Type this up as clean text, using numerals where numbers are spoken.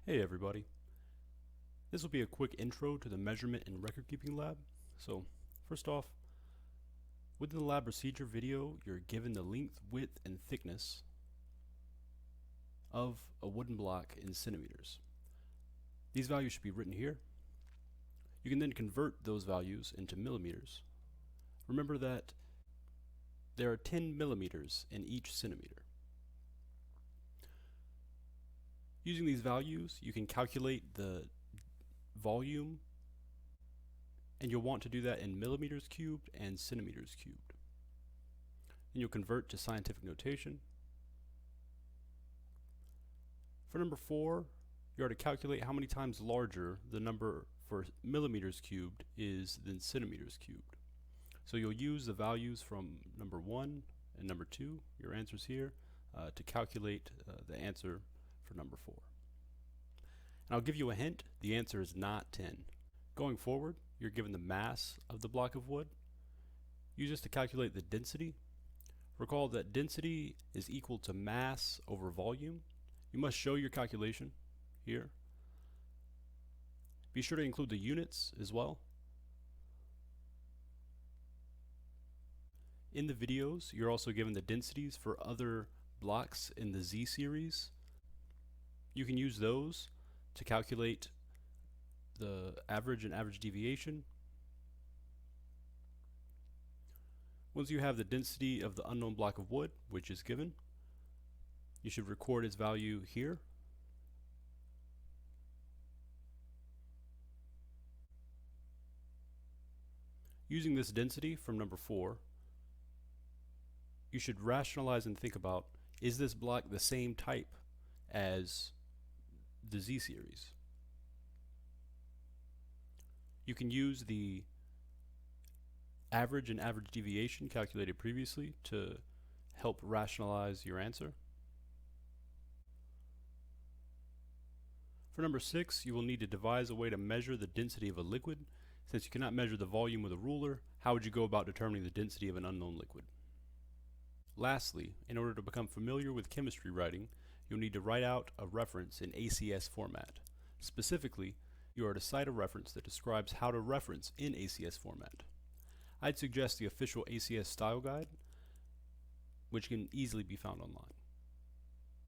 Hey everybody. This will be a quick intro to the measurement and record keeping lab. So first off, within the lab procedure video, you're given the length, width, and thickness of a wooden block in centimeters. These values should be written here. You can then convert those values into millimeters. Remember that there are 10 millimeters in each centimeter. Using these values, you can calculate the volume, and you'll want to do that in millimeters cubed and centimeters cubed. Then you'll convert to scientific notation. For number 4, you are to calculate how many times larger the number for millimeters cubed is than centimeters cubed. So you'll use the values from number 1 and number 2, your answers here, to calculate the answer for number 4. And I'll give you a hint, the answer is not 10. Going forward, you're given the mass of the block of wood. Use this to calculate the density. Recall that density is equal to mass over volume. You must show your calculation here. Be sure to include the units as well. In the videos, you're also given the densities for other blocks in the Z series. You can use those to calculate the average and average deviation. Once you have the density of the unknown block of wood, which is given, you should record its value here. Using this density from number 4, you should rationalize and think about, is this block the same type as the Z series? You can use the average and average deviation calculated previously to help rationalize your answer. For number 6, you will need to devise a way to measure the density of a liquid. Since you cannot measure the volume with a ruler, how would you go about determining the density of an unknown liquid? Lastly, in order to become familiar with chemistry writing, you'll need to write out a reference in ACS format. Specifically, you are to cite a reference that describes how to reference in ACS format. I'd suggest the official ACS style guide, which can easily be found online.